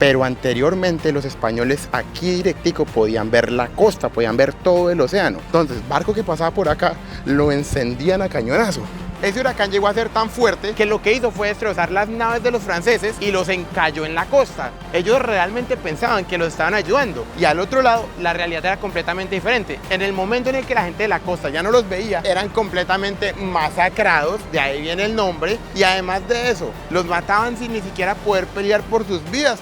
pero anteriormente los españoles aquí directico podían ver la costa, podían ver todo el océano. Entonces, barco que pasaba por acá lo encendían a cañonazo. Ese huracán llegó a ser tan fuerte que lo que hizo fue destrozar las naves de los franceses y los encalló en la costa. Ellos realmente pensaban que los estaban ayudando, y al otro lado la realidad era completamente diferente. En el momento en el que la gente de la costa ya no los veía, eran completamente masacrados, de ahí viene el nombre, y además de eso, los mataban sin ni siquiera poder pelear por sus vidas.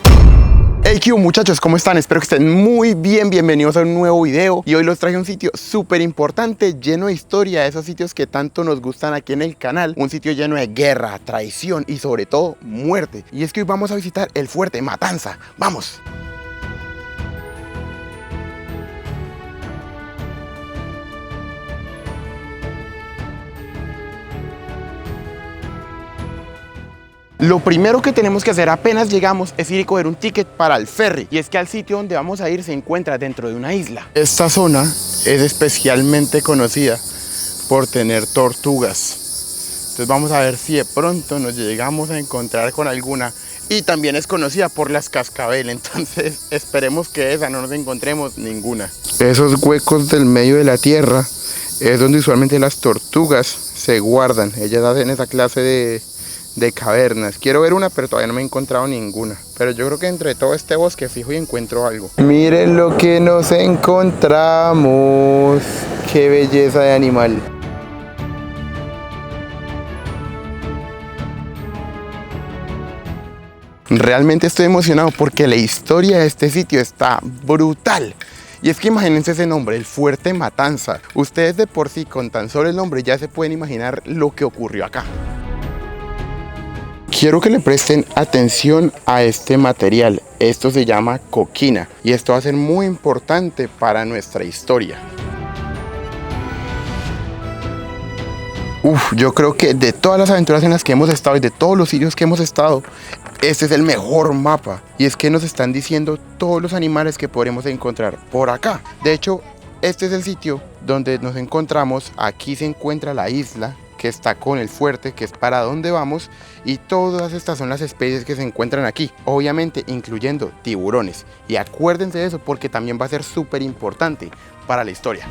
Hey, ¿qué hubo, muchachos? ¿Cómo están? Espero que estén muy bien. Bienvenidos a un nuevo video. Y hoy los traje un sitio súper importante, lleno de historia, de esos sitios que tanto nos gustan aquí en el canal. Un sitio lleno de guerra, traición y sobre todo muerte. Y es que hoy vamos a visitar el fuerte Matanza. ¡Vamos! Lo primero que tenemos que hacer apenas llegamos es ir y coger un ticket para el ferry. Y es que al sitio donde vamos a ir se encuentra dentro de una isla. Esta zona es especialmente conocida por tener tortugas. Entonces vamos a ver si de pronto nos llegamos a encontrar con alguna. Y también es conocida por las cascabel. Entonces esperemos que esa no nos encontremos ninguna. Esos huecos del medio de la tierra es donde usualmente las tortugas se guardan. Ellas hacen esa clase de cavernas. Quiero ver una, pero todavía no me he encontrado ninguna. Pero yo creo que entre todo este bosque fijo y encuentro algo. Miren lo que nos encontramos. Qué belleza de animal. Realmente estoy emocionado porque la historia de este sitio está brutal. Y es que imagínense ese nombre, el Fuerte Matanza. Ustedes de por sí, con tan solo el nombre, ya se pueden imaginar lo que ocurrió acá. Quiero que le presten atención a este material. Esto se llama coquina y esto va a ser muy importante para nuestra historia. Yo creo que de todas las aventuras en las que hemos estado y de todos los sitios que hemos estado, este es el mejor mapa. Y es que nos están diciendo todos los animales que podremos encontrar por acá. De hecho, este es el sitio donde nos encontramos. Aquí se encuentra la isla que está con el fuerte, que es para donde vamos, y todas estas son las especies que se encuentran aquí, obviamente incluyendo tiburones. Y acuérdense de eso porque también va a ser súper importante para la historia.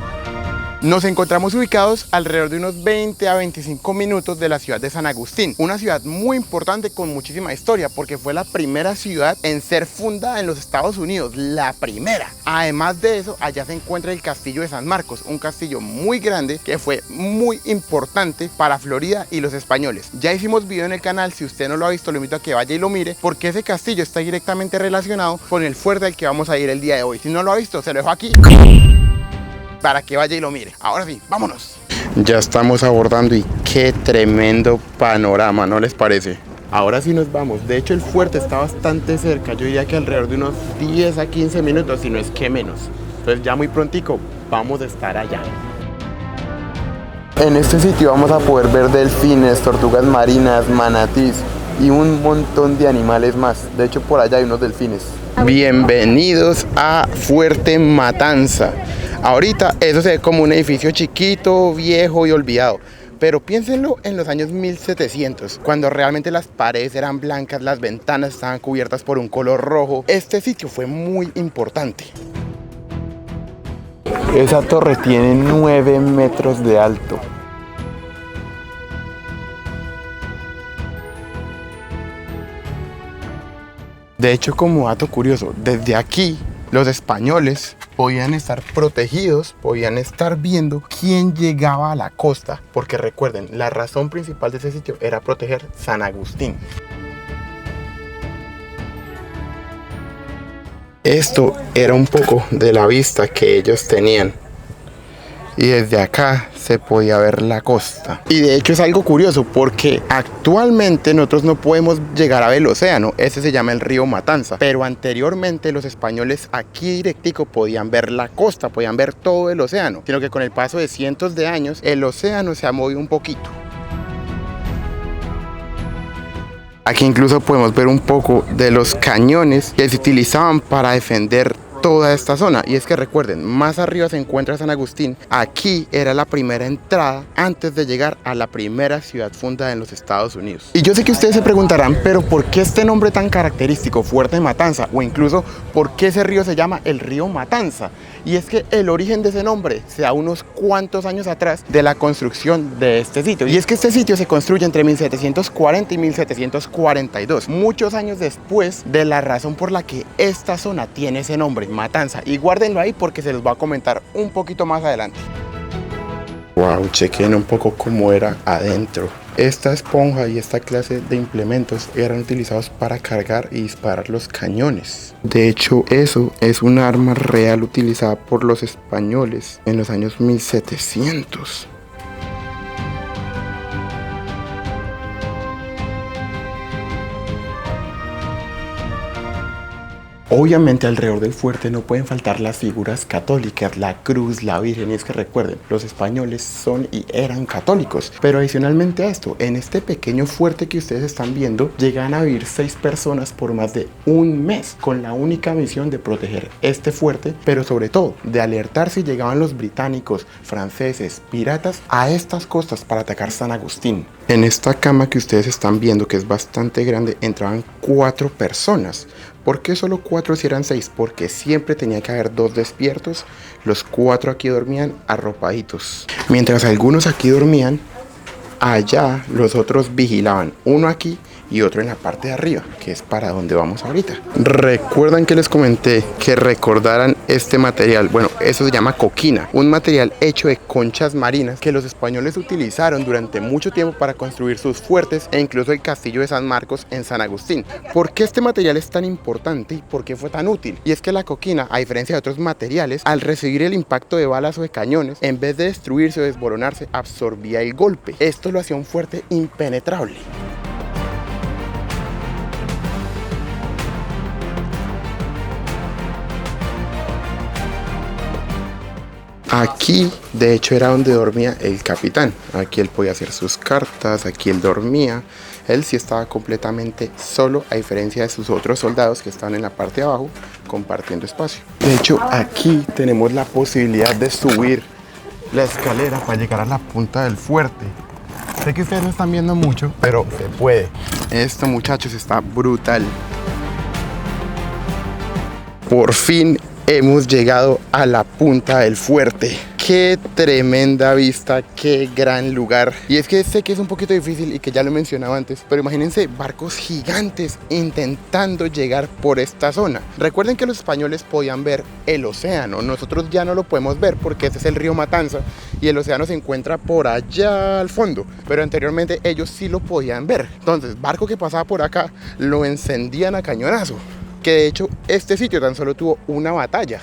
Nos encontramos ubicados alrededor de unos 20 a 25 minutos de la ciudad de San Agustín, una ciudad muy importante con muchísima historia porque fue la primera ciudad en ser fundada en los Estados Unidos, la primera. Además de eso, allá se encuentra el castillo de San Marcos, un castillo muy grande que fue muy importante para Florida y los españoles. Ya hicimos video en el canal, si usted no lo ha visto, lo invito a que vaya y lo mire porque ese castillo está directamente relacionado con el fuerte al que vamos a ir el día de hoy. Si no lo ha visto, se lo dejo aquí para que vaya y lo mire. Ahora sí, vámonos. Ya estamos abordando y qué tremendo panorama, ¿no les parece? Ahora sí nos vamos. De hecho, el fuerte está bastante cerca. Yo diría que alrededor de unos 10 a 15 minutos, si no es que menos. Entonces ya muy prontico vamos a estar allá. En este sitio vamos a poder ver delfines, tortugas marinas, manatís y un montón de animales más. De hecho, por allá hay unos delfines. Bienvenidos a Fuerte Matanza. Ahorita eso se ve como un edificio chiquito, viejo y olvidado. Pero piénsenlo en los años 1700, cuando realmente las paredes eran blancas, las ventanas estaban cubiertas por un color rojo. Este sitio fue muy importante. Esa torre tiene 9 metros de alto. De hecho, como dato curioso, desde aquí los españoles podían estar protegidos, podían estar viendo quién llegaba a la costa, porque recuerden, la razón principal de ese sitio era proteger San Agustín. Esto era un poco de la vista que ellos tenían. Y desde acá se podía ver la costa. Y de hecho es algo curioso porque actualmente nosotros no podemos llegar a ver el océano. Ese se llama el río Matanza. Pero anteriormente los españoles aquí directico podían ver la costa, podían ver todo el océano. Sino que con el paso de cientos de años el océano se ha movido un poquito. Aquí incluso podemos ver un poco de los cañones que se utilizaban para defender toda esta zona. Y es que recuerden, más arriba se encuentra San Agustín. Aquí era la primera entrada antes de llegar a la primera ciudad fundada en los Estados Unidos. Y yo sé que ustedes se preguntarán, pero ¿por qué este nombre tan característico, Fuerte Matanza? O incluso, ¿por qué ese río se llama el río Matanza? Y es que el origen de ese nombre se da unos cuantos años atrás de la construcción de este sitio. Y es que este sitio se construye entre 1740 y 1742, muchos años después de la razón por la que esta zona tiene ese nombre, Matanza. Y guárdenlo ahí porque se los voy a comentar un poquito más adelante. Wow, chequen un poco cómo era adentro. Esta esponja y esta clase de implementos eran utilizados para cargar y disparar los cañones. De hecho, eso es un arma real utilizada por los españoles en los años 1700. Obviamente alrededor del fuerte no pueden faltar las figuras católicas, la cruz, la virgen. Y es que recuerden, los españoles son y eran católicos. Pero adicionalmente a esto, en este pequeño fuerte que ustedes están viendo, llegan a vivir 6 personas por más de un mes, con la única misión de proteger este fuerte, pero sobre todo de alertar si llegaban los británicos, franceses, piratas a estas costas para atacar San Agustín. En esta cama que ustedes están viendo, que es bastante grande, entraban 4 personas. ¿Por qué solo 4 si eran 6? Porque siempre tenía que haber 2 despiertos. Los 4 aquí dormían arropaditos. Mientras algunos aquí dormían, allá los otros vigilaban. Uno aquí y otro en la parte de arriba, que es para donde vamos ahorita. Recuerdan que les comenté que recordaran este material. Bueno, eso se llama coquina, un material hecho de conchas marinas que los españoles utilizaron durante mucho tiempo para construir sus fuertes e incluso el castillo de San Marcos en San Agustín. ¿Por qué este material es tan importante y por qué fue tan útil? Y es que la coquina, a diferencia de otros materiales, al recibir el impacto de balas o de cañones, en vez de destruirse o desmoronarse, absorbía el golpe. Esto lo hacía un fuerte impenetrable. Aquí, de hecho, era donde dormía el capitán. Aquí él podía hacer sus cartas, aquí él dormía. Él sí estaba completamente solo, a diferencia de sus otros soldados que estaban en la parte de abajo, compartiendo espacio. De hecho, aquí tenemos la posibilidad de subir la escalera para llegar a la punta del fuerte. Sé que ustedes no están viendo mucho, pero se puede. Esto, muchachos, está brutal. Por fin hemos llegado a la punta del fuerte. Qué tremenda vista, qué gran lugar. Y es que sé que es un poquito difícil y que ya lo he mencionado antes, pero imagínense barcos gigantes intentando llegar por esta zona. Recuerden que los españoles podían ver el océano. Nosotros ya no lo podemos ver porque este es el río Matanza y el océano se encuentra por allá al fondo. Pero anteriormente ellos sí lo podían ver. Entonces, barco que pasaba por acá lo encendían a cañonazo. Que de hecho este sitio tan solo tuvo una batalla.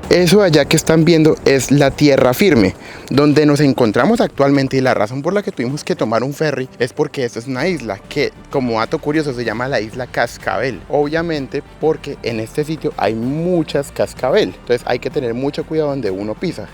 Eso allá que están viendo es la tierra firme, donde nos encontramos actualmente, y la razón por la que tuvimos que tomar un ferry es porque esta es una isla que, como dato curioso, se llama la isla Cascabel. Obviamente porque en este sitio hay muchas cascabel, entonces hay que tener mucho cuidado donde uno pisa.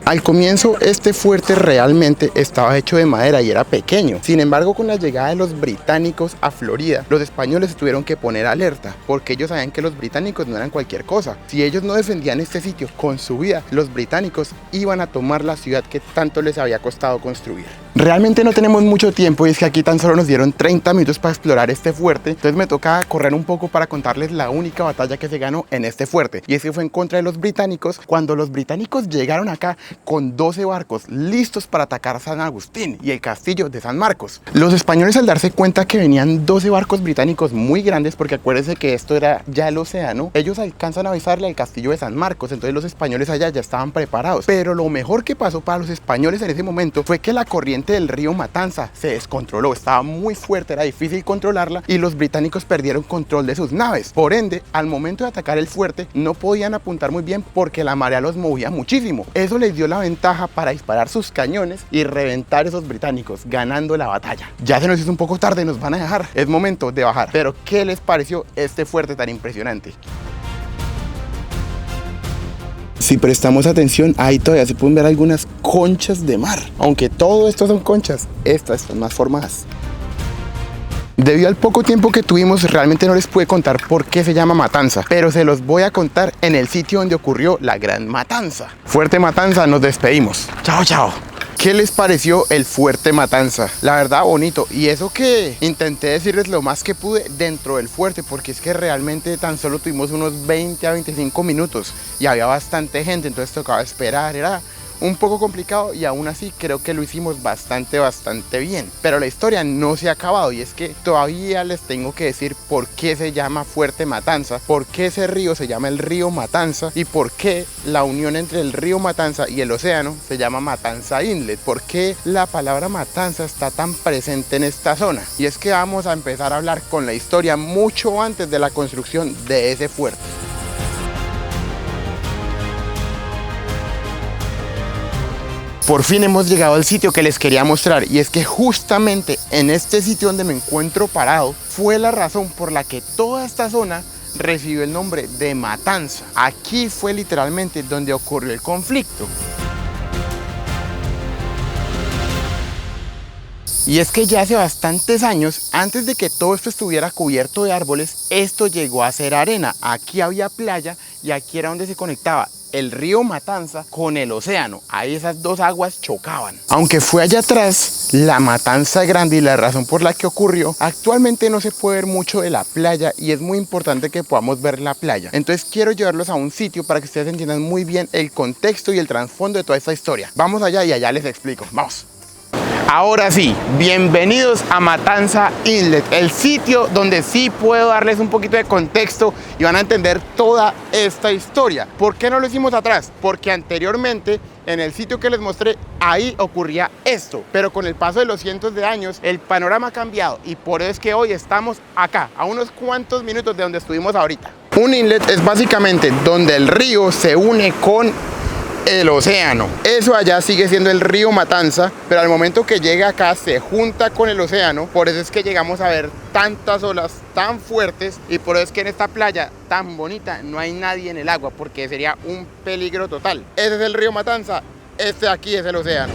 Al comienzo este fuerte realmente estaba hecho de madera y era pequeño. Sin embargo, con la llegada de los británicos a Florida, los españoles se tuvieron que poner alerta porque ellos sabían que los británicos no eran cualquier cosa. Si ellos no defendían este sitio con su vida, los británicos iban a tomar la ciudad que tanto les había costado construir. Realmente no tenemos mucho tiempo y es que aquí tan solo nos dieron 30 minutos para explorar este fuerte. Entonces me toca correr un poco para contarles la única batalla que se ganó en este fuerte. Y es que fue en contra de los británicos cuando los británicos llegaron acá con 12 barcos listos para atacar San Agustín y el castillo de San Marcos. Los españoles, al darse cuenta que venían 12 barcos británicos muy grandes, porque acuérdense que esto era ya el océano, ellos alcanzan a avisarle al castillo de San Marcos. Entonces los españoles allá ya estaban preparados. Pero lo mejor que pasó para los españoles en ese momento fue que la corriente del río Matanza se descontroló, estaba muy fuerte, era difícil controlarla y los británicos perdieron control de sus naves. Por ende, al momento de atacar el fuerte no podían apuntar muy bien porque la marea los movía muchísimo. Eso les dio la ventaja para disparar sus cañones y reventar esos británicos, ganando la batalla. Ya se nos hizo un poco tarde, nos van a dejar, es momento de bajar. Pero ¿qué les pareció este fuerte tan impresionante? Si prestamos atención, ahí todavía se pueden ver algunas conchas de mar. Aunque todo esto son conchas, estas están más formadas. Debido al poco tiempo que tuvimos, realmente no les pude contar por qué se llama Matanza, pero se los voy a contar en el sitio donde ocurrió la gran matanza. Fuerte Matanza, nos despedimos. Chao, chao. ¿Qué les pareció el Fuerte Matanza? La verdad, bonito. Y eso que intenté decirles lo más que pude dentro del fuerte, porque es que realmente tan solo tuvimos unos 20 a 25 minutos y había bastante gente, entonces tocaba esperar, era un poco complicado y aún así creo que lo hicimos bastante bien. Pero la historia no se ha acabado y es que todavía les tengo que decir por qué se llama Fuerte Matanza, por qué ese río se llama el río Matanza y por qué la unión entre el río Matanza y el océano se llama Matanza Inlet, por qué la palabra Matanza está tan presente en esta zona. Y es que vamos a empezar a hablar con la historia mucho antes de la construcción de ese fuerte. Por fin hemos llegado al sitio que les quería mostrar y es que justamente en este sitio donde me encuentro parado fue la razón por la que toda esta zona recibió el nombre de Matanza. Aquí fue literalmente donde ocurrió el conflicto. Y es que ya hace bastantes años, antes de que todo esto estuviera cubierto de árboles, esto llegó a ser arena. Aquí había playa y aquí era donde se conectaba el río Matanza con el océano. Ahí esas dos aguas chocaban. Aunque fue allá atrás, la Matanza grande y la razón por la que ocurrió, actualmente no se puede ver mucho de la playa y es muy importante que podamos ver la playa. Entonces quiero llevarlos a un sitio para que ustedes entiendan muy bien el contexto y el trasfondo de toda esta historia. Vamos allá y allá les explico. Vamos. Ahora sí, bienvenidos a Matanza Inlet, el sitio donde sí puedo darles un poquito de contexto y van a entender toda esta historia. ¿Por qué no lo hicimos atrás? Porque anteriormente, en el sitio que les mostré, ahí ocurría esto. Pero con el paso de los cientos de años, el panorama ha cambiado y por eso es que hoy estamos acá, a unos cuantos minutos de donde estuvimos ahorita. Un inlet es básicamente donde el río se une con el océano. Eso allá sigue siendo el río Matanza, pero al momento que llega acá se junta con el océano. Por eso es que llegamos a ver tantas olas tan fuertes y por eso es que en esta playa tan bonita no hay nadie en el agua, porque sería un peligro total. Ese es el río Matanza, este de aquí es el océano.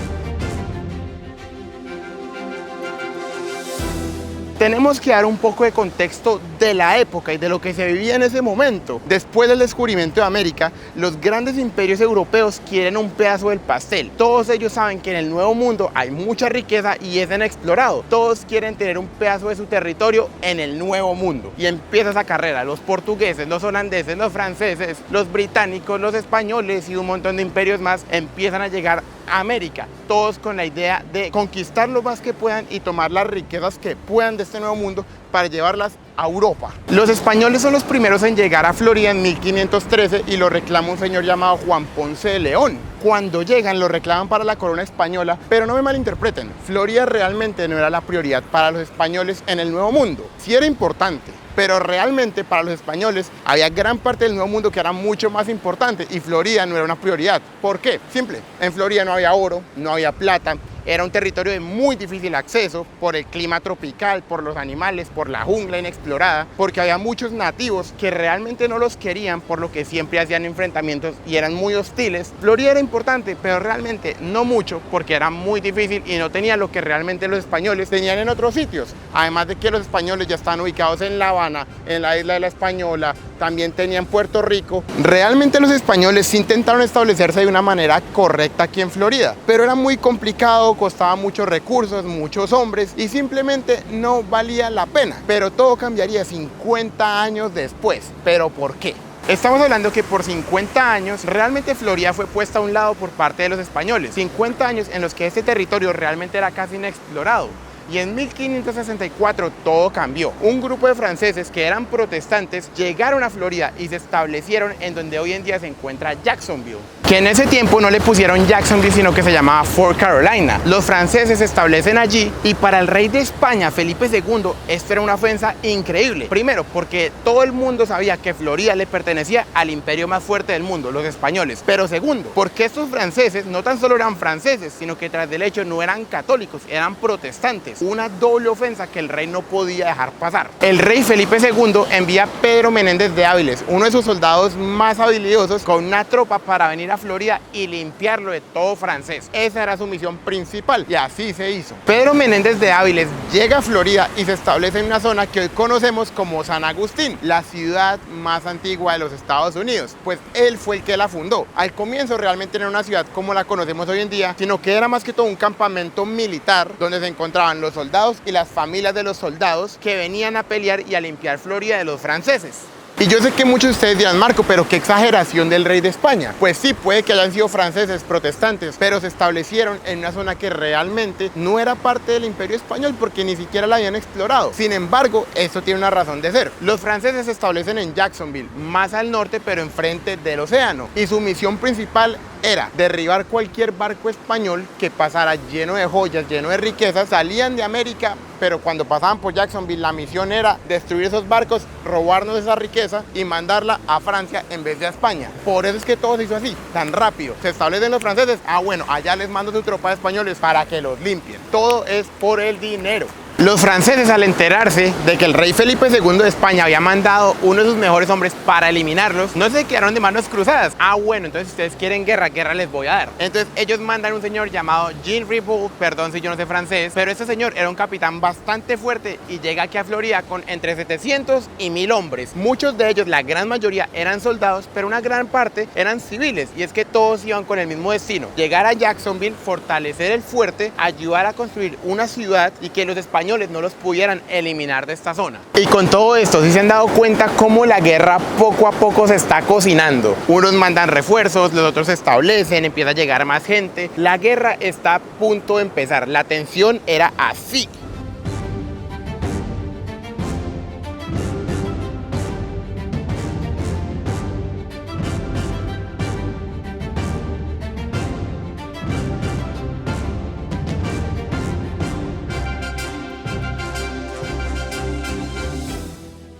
Tenemos que dar un poco de contexto de la época y de lo que se vivía en ese momento. Después del descubrimiento de América, los grandes imperios europeos quieren un pedazo del pastel. Todos ellos saben que en el Nuevo Mundo hay mucha riqueza y es inexplorado. Todos quieren tener un pedazo de su territorio en el Nuevo Mundo. Y empieza esa carrera. Los portugueses, los holandeses, los franceses, los británicos, los españoles y un montón de imperios más empiezan a llegar a América. Todos con la idea de conquistar lo más que puedan y tomar las riquezas que puedan de este Nuevo Mundo para llevarlas a Europa. Los españoles son los primeros en llegar a Florida en 1513 y lo reclama un señor llamado Juan Ponce de León. Cuando llegan lo reclaman para la corona española, pero no me malinterpreten, Florida realmente no era la prioridad para los españoles en el Nuevo Mundo. Sí era importante, pero realmente para los españoles había gran parte del Nuevo Mundo que era mucho más importante y Florida no era una prioridad. ¿Por qué? Simple, en Florida no había oro, no había plata, era un territorio de muy difícil acceso por el clima tropical, por los animales, por la jungla inexplorada, porque había muchos nativos que realmente no los querían, por lo que siempre hacían enfrentamientos y eran muy hostiles. Florida era importante, pero realmente no mucho, porque era muy difícil y no tenía lo que realmente los españoles tenían en otros sitios. Además de que los españoles ya estaban ubicados en La Habana, en la isla de la Española, también tenían Puerto Rico. Realmente los españoles sí intentaron establecerse de una manera correcta aquí en Florida, pero era muy complicado, costaba muchos recursos, muchos hombres y simplemente no valía la pena. Pero todo cambiaría 50 años después. ¿Pero por qué? Estamos hablando que por 50 años realmente Florida fue puesta a un lado por parte de los españoles. 50 años en los que este territorio realmente era casi inexplorado. Y en 1564 todo cambió. Un grupo de franceses que eran protestantes llegaron a Florida y se establecieron en donde hoy en día se encuentra Jacksonville, que en ese tiempo no le pusieron Jacksonville, sino que se llamaba Fort Carolina. Los franceses se establecen allí y para el rey de España, Felipe II, esto era una ofensa increíble. Primero, porque todo el mundo sabía que Florida le pertenecía al imperio más fuerte del mundo, los españoles. Pero segundo, porque estos franceses no tan solo eran franceses, sino que tras del hecho no eran católicos, eran protestantes. franceses. Una doble ofensa que el rey no podía dejar pasar. El rey Felipe II envía a Pedro Menéndez de Áviles, uno de sus soldados más habilidosos, con una tropa para venir a Florida y limpiarlo de todo francés. Esa era su misión principal y así se hizo. Pedro Menéndez de Áviles llega a Florida y se establece en una zona que hoy conocemos como San Agustín, la ciudad más antigua de los Estados Unidos, pues él fue el que la fundó. Al comienzo realmente no era una ciudad como la conocemos hoy en día, sino que era más que todo un campamento militar donde se encontraban los soldados y las familias de los soldados que venían a pelear y a limpiar Florida de los franceses. Y yo sé que muchos de ustedes dirán, Marco, pero qué exageración del rey de España. Pues sí, puede que hayan sido franceses, protestantes, pero se establecieron en una zona que realmente no era parte del Imperio Español porque ni siquiera la habían explorado. Sin embargo, esto tiene una razón de ser. Los franceses se establecen en Jacksonville, más al norte, pero enfrente del océano. Y su misión principal era derribar cualquier barco español que pasara lleno de joyas, lleno de riquezas. Salían de América, pero cuando pasaban por Jacksonville, la misión era destruir esos barcos, robarnos esa riqueza y mandarla a Francia en vez de a España. Por eso es que todo se hizo así, tan rápido. Se establecen los franceses, bueno, allá les mando su tropa de españoles para que los limpien. Todo es por el dinero. Los franceses, al enterarse de que el rey Felipe II de España había mandado uno de sus mejores hombres para eliminarlos, no se quedaron de manos cruzadas. Bueno, entonces si ustedes quieren guerra, guerra les voy a dar. Entonces ellos mandan un señor llamado Jean Ribault, perdón si yo no sé francés, pero este señor era un capitán bastante fuerte y llega aquí a Florida con entre 700 y 1000 hombres. Muchos de ellos, la gran mayoría, eran soldados, pero una gran parte eran civiles, y es que todos iban con el mismo destino: llegar a Jacksonville, fortalecer el fuerte, ayudar a construir una ciudad y que los españoles no los pudieran eliminar de esta zona. Y con todo esto, ¿sí se han dado cuenta cómo la guerra poco a poco se está cocinando? Unos mandan refuerzos, los otros se establecen, empieza a llegar más gente. La guerra está a punto de empezar. La tensión era así.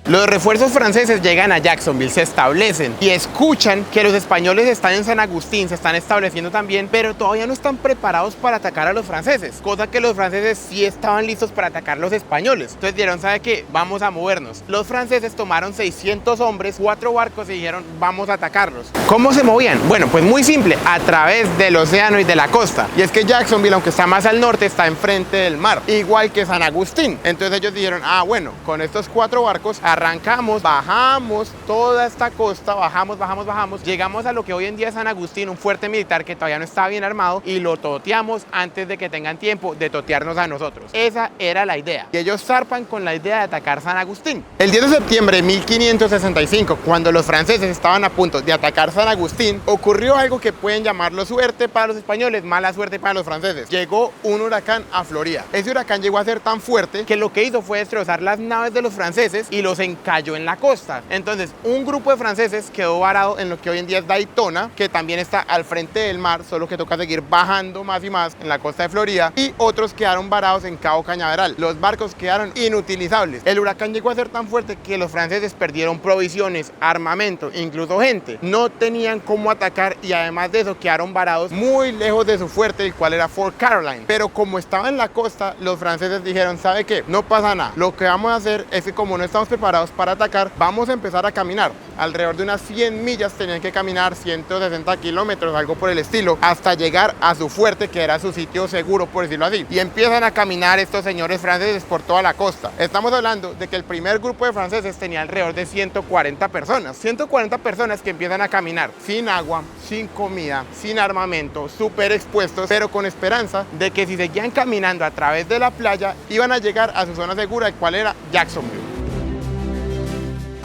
Los refuerzos franceses llegan a Jacksonville, se establecen y escuchan que los españoles están en San Agustín, se están estableciendo también, pero todavía no están preparados para atacar a los franceses, cosa que los franceses sí estaban listos para atacar a los españoles. Entonces dijeron, ¿sabe qué? Vamos a movernos. Los franceses tomaron 600 hombres, 4 barcos y dijeron, vamos a atacarlos. ¿Cómo se movían? Bueno, pues muy simple, a través del océano y de la costa. Y es que Jacksonville, aunque está más al norte, está enfrente del mar, igual que San Agustín. Entonces ellos dijeron, bueno, con estos 4 barcos arrancamos, bajamos toda esta costa, bajamos, llegamos a lo que hoy en día es San Agustín, un fuerte militar que todavía no estaba bien armado, y lo toteamos antes de que tengan tiempo de totearnos a nosotros. Esa era la idea. Y ellos zarpan con la idea de atacar San Agustín. El 10 de septiembre de 1565, cuando los franceses estaban a punto de atacar San Agustín, ocurrió algo que pueden llamarlo suerte para los españoles, mala suerte para los franceses. Llegó un huracán a Florida. Ese huracán llegó a ser tan fuerte que lo que hizo fue destrozar las naves de los franceses y los encalló en la costa. Entonces un grupo de franceses quedó varado en lo que hoy en día es Daytona, que también está al frente del mar, solo que toca seguir bajando más y más en la costa de Florida, y otros quedaron varados en Cabo Cañaveral. Los barcos quedaron inutilizables. El huracán llegó a ser tan fuerte que los franceses perdieron provisiones, armamento, incluso gente. No tenían cómo atacar y además de eso quedaron varados muy lejos de su fuerte, el cual era Fort Caroline. Pero como estaba en la costa, los franceses dijeron, ¿sabe qué? No pasa nada. Lo que vamos a hacer es que como no estamos preparados para atacar, vamos a empezar a caminar. Alrededor de unas 100 millas tenían que caminar, 160 kilómetros, algo por el estilo, hasta llegar a su fuerte, que era su sitio seguro, por decirlo así. Y empiezan a caminar estos señores franceses por toda la costa. Estamos hablando de que el primer grupo de franceses tenía alrededor de 140 personas. 140 personas que empiezan a caminar sin agua, sin comida, sin armamento, súper expuestos, pero con esperanza de que si seguían caminando a través de la playa, iban a llegar a su zona segura, el cual era Jacksonville.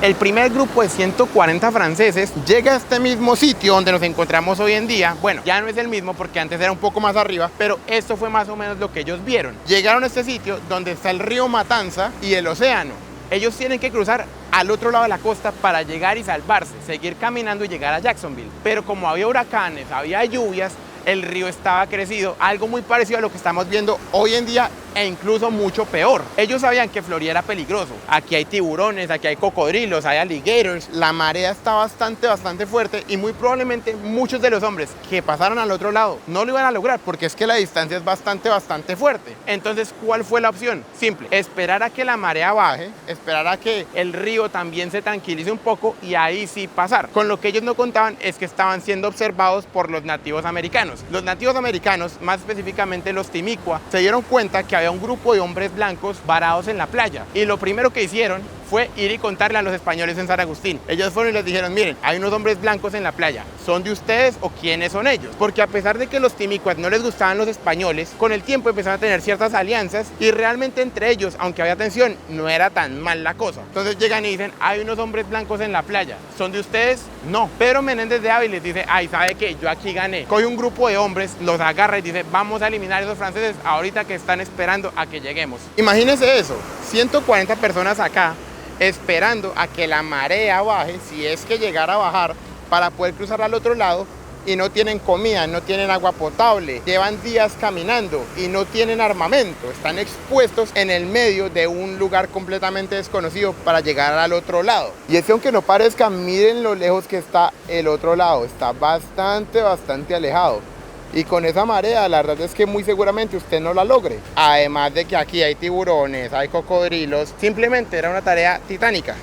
El primer grupo de 140 franceses llega a este mismo sitio donde nos encontramos hoy en día. Bueno, ya no es el mismo porque antes era un poco más arriba, pero esto fue más o menos lo que ellos vieron. Llegaron a este sitio donde está el río Matanza y el océano. Ellos tienen que cruzar al otro lado de la costa para llegar y salvarse, seguir caminando y llegar a Jacksonville. Pero como había huracanes, había lluvias, el río estaba crecido, algo muy parecido a lo que estamos viendo hoy en día e incluso mucho peor. Ellos sabían que Florida era peligroso. Aquí hay tiburones, aquí hay cocodrilos, hay alligators. La marea está bastante fuerte y muy probablemente muchos de los hombres que pasaron al otro lado no lo iban a lograr porque es que la distancia es bastante fuerte. Entonces, ¿cuál fue la opción? Simple, esperar a que la marea baje, esperar a que el río también se tranquilice un poco y ahí sí pasar. Con lo que ellos no contaban es que estaban siendo observados por los nativos americanos. Los nativos americanos, más específicamente los Timucua, se dieron cuenta que había un grupo de hombres blancos varados en la playa y lo primero que hicieron fue ir y contarle a los españoles en San Agustín. Ellos fueron y les dijeron, miren, hay unos hombres blancos en la playa, ¿son de ustedes o quiénes son ellos? Porque a pesar de que los Timucuas no les gustaban los españoles, con el tiempo empezaron a tener ciertas alianzas y realmente entre ellos, aunque había tensión, no era tan mal la cosa. Entonces llegan y dicen, hay unos hombres blancos en la playa, ¿son de ustedes? No. Pedro Menéndez de Ávila dice, ay, ¿sabe qué? Yo aquí gané. Coge un grupo de hombres, los agarra y dice, vamos a eliminar a esos franceses ahorita que están esperando a que lleguemos. Imagínense eso, 140 personas acá, esperando a que la marea baje, si es que llegara a bajar, para poder cruzar al otro lado, y no tienen comida, no tienen agua potable, llevan días caminando y no tienen armamento, están expuestos en el medio de un lugar completamente desconocido para llegar al otro lado. Y es que aunque no parezca, miren lo lejos que está el otro lado, está bastante alejado. Y con esa marea, la verdad es que muy seguramente usted no la logre. Además de que aquí hay tiburones, hay cocodrilos, simplemente era una tarea titánica.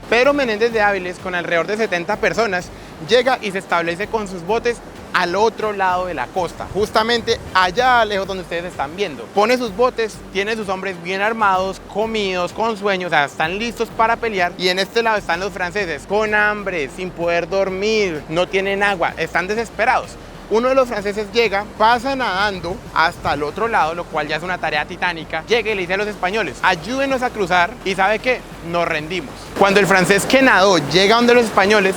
Pedro Menéndez de Ávila, con alrededor de 70 personas, llega y se establece con sus botes al otro lado de la costa, justamente allá lejos donde ustedes están viendo. Pone sus botes, tiene sus hombres bien armados, comidos, con sueños, o sea, están listos para pelear. Y en este lado están los franceses, con hambre, sin poder dormir, no tienen agua, están desesperados. Uno de los franceses llega, pasa nadando hasta el otro lado, lo cual ya es una tarea titánica. Llega y le dice a los españoles, ayúdenos a cruzar, y ¿sabe qué? Nos rendimos. Cuando el francés que nadó llega donde los españoles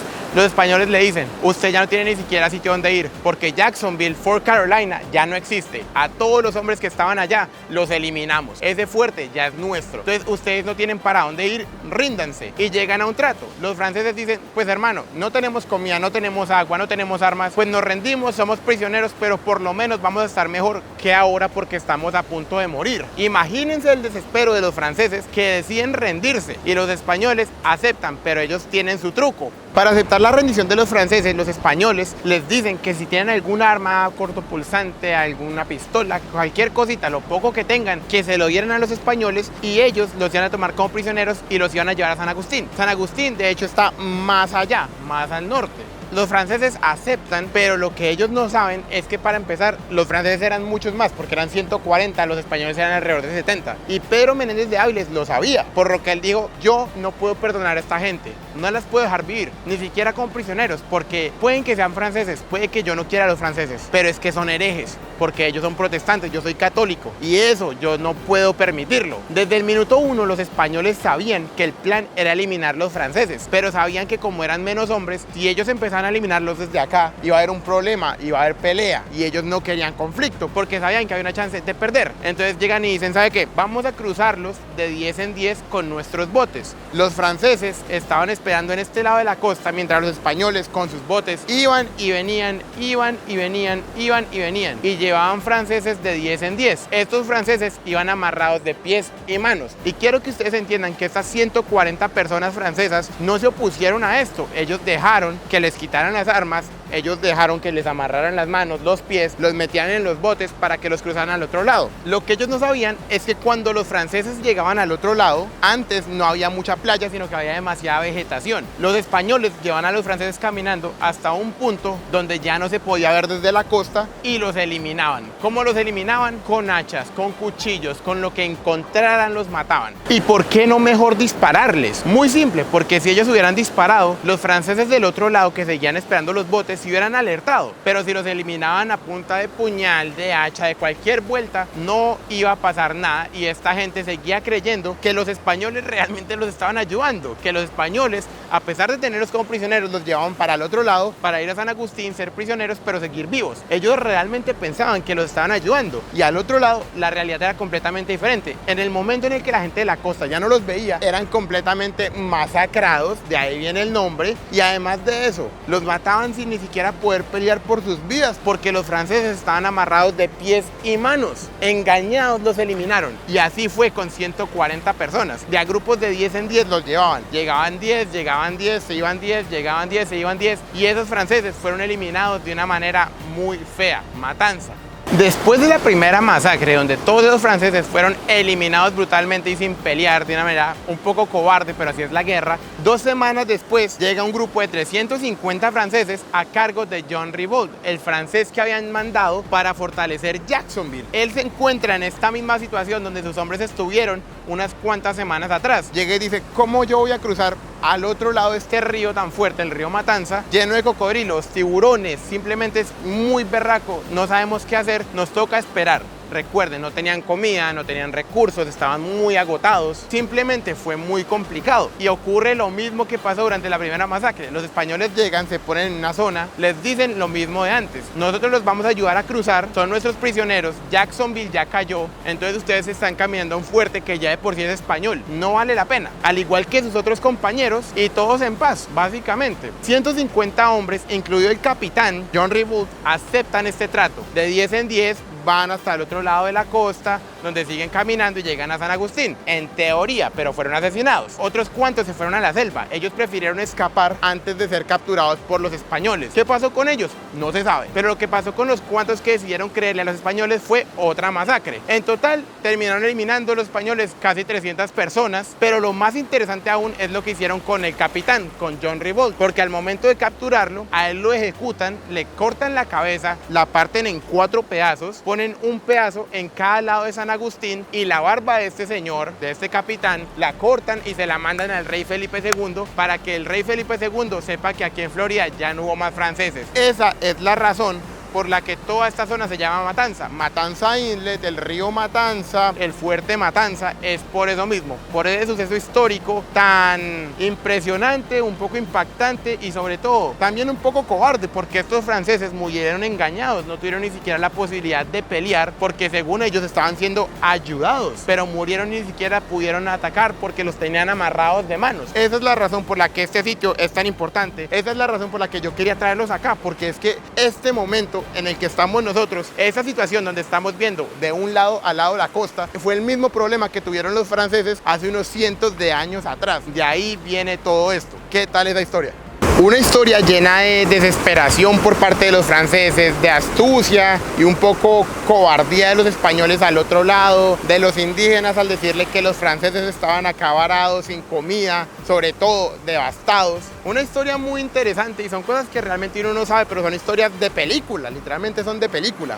le dicen, usted ya no tiene ni siquiera sitio donde ir, porque Jacksonville, Fort Carolina, ya no existe. A todos los hombres que estaban allá, los eliminamos. Ese fuerte ya es nuestro. Entonces, ustedes no tienen para dónde ir, ríndanse. Y llegan a un trato. Los franceses dicen, pues hermano, no tenemos comida, no tenemos agua, no tenemos armas, pues nos rendimos, somos prisioneros, pero por lo menos vamos a estar mejor que ahora porque estamos a punto de morir. Imagínense el desespero de los franceses que deciden rendirse y los españoles aceptan, pero ellos tienen su truco. Para aceptar la rendición de los franceses, los españoles les dicen que si tienen algún arma cortopulsante, alguna pistola, cualquier cosita, lo poco que tengan, que se lo dieran a los españoles y ellos los iban a tomar como prisioneros y los iban a llevar a San Agustín. San Agustín, de hecho, está más allá, más al norte. Los franceses aceptan, pero lo que ellos no saben es que para empezar, los franceses eran muchos más, porque eran 140, los españoles eran alrededor de 70. Y Pedro Menéndez de Ávila lo sabía, por lo que él dijo, yo no puedo perdonar a esta gente, no las puedo dejar vivir, ni siquiera como prisioneros, porque pueden que sean franceses, puede que yo no quiera a los franceses, pero es que son herejes, porque ellos son protestantes, yo soy católico, y eso yo no puedo permitirlo. Desde el minuto uno, los españoles sabían que el plan era eliminar los franceses, pero sabían que como eran menos hombres, si ellos empezaban a eliminarlos desde acá, iba a haber un problema, iba a haber pelea, y ellos no querían conflicto, porque sabían que había una chance de perder. Entonces llegan y dicen, ¿sabe qué? Vamos a cruzarlos de 10 en 10 con nuestros botes. Los franceses estaban esperando en este lado de la costa, mientras los españoles con sus botes iban y venían, iban y venían, iban y venían, y llevaban franceses de 10 en 10. Estos franceses iban amarrados de pies y manos, y quiero que ustedes entiendan que estas 140 personas francesas no se opusieron a esto. Ellos dejaron que les quitaran las armas, ellos dejaron que les amarraran las manos, los pies, los metían en los botes para que los cruzaran al otro lado. Lo que ellos no sabían es que cuando los franceses llegaban al otro lado, antes no había mucha playa, sino que había demasiada vegetación. Los españoles llevaban a los franceses caminando hasta un punto donde ya no se podía ver desde la costa y los eliminaban. ¿Cómo los eliminaban? Con hachas, con cuchillos, con lo que encontraran los mataban. ¿Y por qué no mejor dispararles? Muy simple, porque si ellos hubieran disparado, los franceses del otro lado que seguían esperando los botes se hubieran alertado, pero si los eliminaban a punta de puñal, de hacha, de cualquier vuelta, no iba a pasar nada y esta gente seguía creyendo que los españoles realmente los estaban ayudando, que los españoles A pesar de tenerlos como prisioneros, los llevaban para el otro lado, para ir a San Agustín, ser prisioneros, pero seguir vivos. Ellos realmente pensaban que los estaban ayudando, y al otro lado la realidad era completamente diferente. En el momento en el que la gente de la costa ya no los veía, eran completamente masacrados, de ahí viene el nombre, y además de eso, los mataban sin ni siquiera poder pelear por sus vidas, porque los franceses estaban amarrados de pies y manos. Engañados los eliminaron, y así fue con 140 personas. De a grupos de 10 en 10 los llevaban. Llegaban 10, llegaban 10, se iban 10, llegaban 10, se iban 10, y esos franceses fueron eliminados de una manera muy fea, matanza. Después de la primera masacre, donde todos los franceses fueron eliminados brutalmente y sin pelear, de una manera un poco cobarde, pero así es la guerra, 2 semanas después llega un grupo de 350 franceses a cargo de John Ribault, el francés que habían mandado para fortalecer Jacksonville. Él se encuentra en esta misma situación donde sus hombres estuvieron unas cuantas semanas atrás. Llega y dice, ¿cómo yo voy a cruzar al otro lado de este río tan fuerte, el río Matanza, lleno de cocodrilos, tiburones? Simplemente es muy berraco, no sabemos qué hacer, nos toca esperar. Recuerden, no tenían comida, no tenían recursos, estaban muy agotados. Simplemente fue muy complicado. Y ocurre lo mismo que pasó durante la primera masacre. Los españoles llegan, se ponen en una zona, les dicen lo mismo de antes. Nosotros los vamos a ayudar a cruzar, son nuestros prisioneros, Jacksonville ya cayó, entonces ustedes están caminando a un fuerte que ya de por sí es español. No vale la pena. Al igual que sus otros compañeros, y todos en paz, básicamente. 150 hombres, incluido el capitán John Ribault, aceptan este trato. De 10 en 10, van hasta el otro lado de la costa, donde siguen caminando y llegan a San Agustín, en teoría, pero fueron asesinados. Otros cuantos se fueron a la selva. Ellos prefirieron escapar antes de ser capturados por los españoles. ¿Qué pasó con ellos? No se sabe. Pero lo que pasó con los cuantos que decidieron creerle a los españoles fue otra masacre. En total, terminaron eliminando los españoles casi 300 personas, pero lo más interesante aún es lo que hicieron con el capitán, con John Ribault, porque al momento de capturarlo, a él lo ejecutan, le cortan la cabeza, la parten en 4 pedazos, ponen un pedazo en cada lado de San Agustín, y la barba de este señor, de este capitán, la cortan y se la mandan al rey Felipe II para que el rey Felipe II sepa que aquí en Florida ya no hubo más franceses. Esa es la razón por la que toda esta zona se llama Matanza. Matanza Inlet, el río Matanza, el fuerte Matanza, es por eso mismo, por ese suceso histórico tan impresionante, un poco impactante y sobre todo también un poco cobarde, porque estos franceses murieron engañados, no tuvieron ni siquiera la posibilidad de pelear porque según ellos estaban siendo ayudados, pero murieron y ni siquiera pudieron atacar porque los tenían amarrados de manos. Esa es la razón por la que este sitio es tan importante, esa es la razón por la que yo quería traerlos acá, porque es que este momento en el que estamos nosotros, esa situación donde estamos viendo de un lado al lado de la costa, fue el mismo problema que tuvieron los franceses hace unos cientos de años atrás. De ahí viene todo esto. ¿Qué tal esa historia? Una historia llena de desesperación por parte de los franceses, de astucia y un poco cobardía de los españoles al otro lado, de los indígenas al decirle que los franceses estaban acá varados, sin comida, sobre todo devastados. Una historia muy interesante y son cosas que realmente uno no sabe, pero son historias de película, literalmente son de película.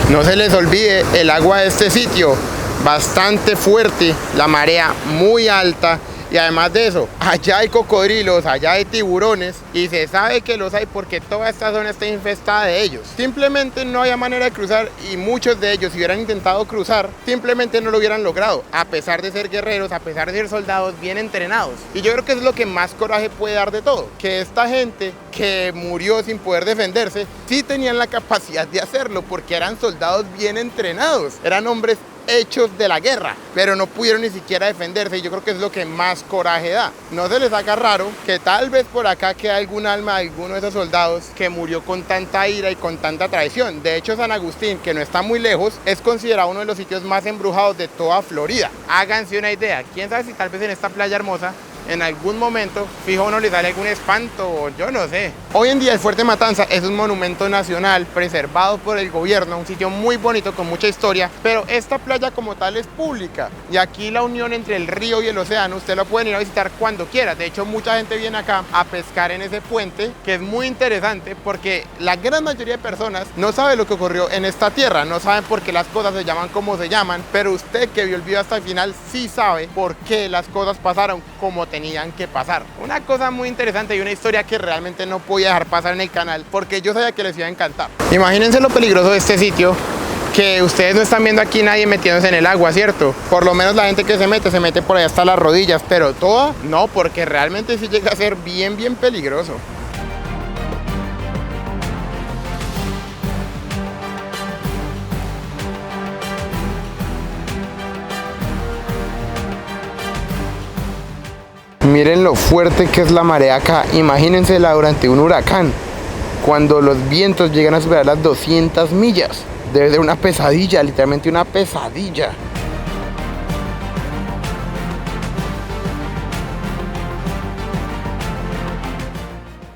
No se les olvide el agua de este sitio, bastante fuerte, la marea muy alta, y además de eso, allá hay cocodrilos, allá hay tiburones, y se sabe que los hay porque toda esta zona está infestada de ellos. Simplemente no había manera de cruzar, y muchos de ellos, si hubieran intentado cruzar, simplemente no lo hubieran logrado, a pesar de ser guerreros, a pesar de ser soldados bien entrenados. Y yo creo que es lo que más coraje puede dar de todo, que esta gente que murió sin poder defenderse, sí tenían la capacidad de hacerlo, porque eran soldados bien entrenados, eran hombres hechos de la guerra, pero no pudieron ni siquiera defenderse, y yo creo que es lo que más coraje da. No se les haga raro que tal vez por acá quede algún alma de alguno de esos soldados que murió con tanta ira y con tanta traición. De hecho, San Agustín, que no está muy lejos, es considerado uno de los sitios más embrujados de toda Florida. Háganse una idea, quién sabe si tal vez en esta playa hermosa en algún momento, fijo, uno le sale algún espanto, o yo no sé. Hoy en día el Fuerte Matanza es un monumento nacional preservado por el gobierno, un sitio muy bonito con mucha historia, pero esta playa como tal es pública, y aquí la unión entre el río y el océano, usted lo pueden ir a visitar cuando quiera. De hecho, mucha gente viene acá a pescar en ese puente, que es muy interesante porque la gran mayoría de personas no sabe lo que ocurrió en esta tierra, no saben por qué las cosas se llaman como se llaman, pero usted que vio el video hasta el final sí sabe por qué las cosas pasaron como tenían que pasar. Una cosa muy interesante y una historia que realmente no podía dejar pasar en el canal porque yo sabía que les iba a encantar. Imagínense lo peligroso de este sitio, que ustedes no están viendo aquí nadie metiéndose en el agua, ¿cierto? Por lo menos la gente que se mete por allá hasta las rodillas, pero toda no, porque realmente sí llega a ser bien peligroso. Miren lo fuerte que es la marea acá. Imagínensela durante un huracán, cuando los vientos llegan a superar las 200 millas. Debe ser una pesadilla, literalmente una pesadilla.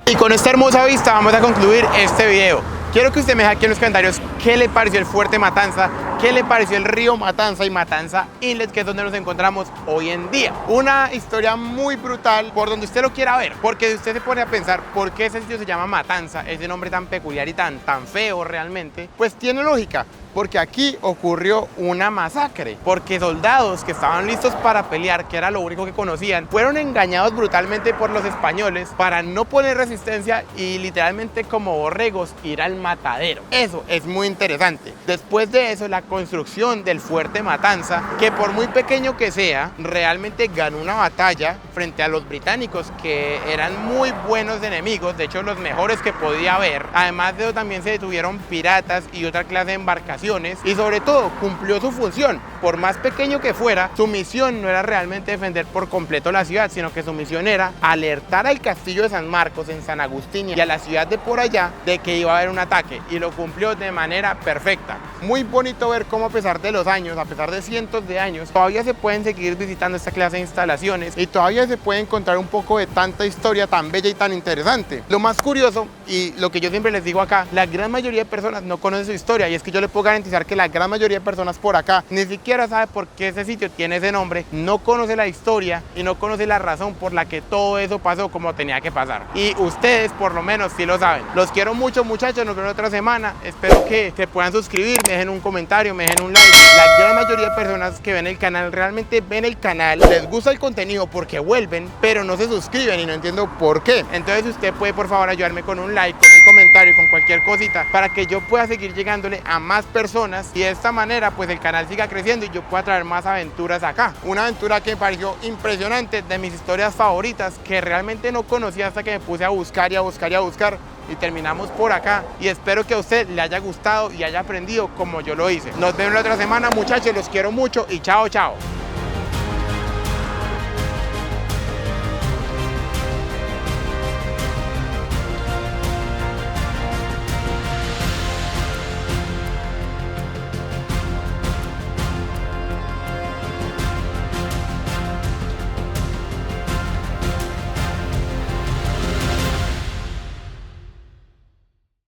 Y con esta hermosa vista vamos a concluir este video. Quiero que usted me deje aquí en los comentarios qué le pareció el Fuerte Matanza, qué le pareció el río Matanza y Matanza Inlet, que es donde nos encontramos hoy en día. Una historia muy brutal por donde usted lo quiera ver, porque si usted se pone a pensar por qué ese sitio se llama Matanza, ese nombre tan peculiar y tan feo realmente, pues tiene lógica. Porque aquí ocurrió una masacre, porque soldados que estaban listos para pelear, que era lo único que conocían, fueron engañados brutalmente por los españoles para no poner resistencia y literalmente como borregos ir al matadero. Eso es muy interesante. Después de eso, la construcción del Fuerte Matanza, que por muy pequeño que sea, realmente ganó una batalla frente a los británicos, que eran muy buenos enemigos, de hecho los mejores que podía haber. Además de eso, también se detuvieron piratas y otra clase de embarcaciones, y sobre todo cumplió su función. Por más pequeño que fuera, su misión no era realmente defender por completo la ciudad, sino que su misión era alertar al castillo de San Marcos en San Agustín y a la ciudad de por allá de que iba a haber un ataque, y lo cumplió de manera perfecta. Muy bonito ver cómo a pesar de los años, a pesar de cientos de años, todavía se pueden seguir visitando esta clase de instalaciones y todavía se puede encontrar un poco de tanta historia tan bella y tan interesante. Lo más curioso, y lo que yo siempre les digo acá, la gran mayoría de personas no conocen su historia, y es que yo les puedo garantizar que la gran mayoría de personas por acá ni siquiera sabe por qué ese sitio tiene ese nombre, no conoce la historia y no conoce la razón por la que todo eso pasó como tenía que pasar. Y ustedes por lo menos sí lo saben. Los quiero mucho, muchachos, nos vemos otra semana. Espero que se puedan suscribir, me dejen un comentario, me dejen un like. La gran mayoría de personas que ven el canal realmente ven el canal, les gusta el contenido porque vuelven, pero no se suscriben y no entiendo por qué. Entonces usted puede por favor ayudarme con un like, con un comentario, con cualquier cosita, para que yo pueda seguir llegándole a más personas y de esta manera pues el canal siga creciendo y yo pueda traer más aventuras acá. Una aventura que me pareció impresionante, de mis historias favoritas, que realmente no conocía hasta que me puse a buscar y a buscar y a buscar, y terminamos por acá, y espero que a usted le haya gustado y haya aprendido como yo lo hice. Nos vemos la otra semana, muchachos, los quiero mucho y chao, chao.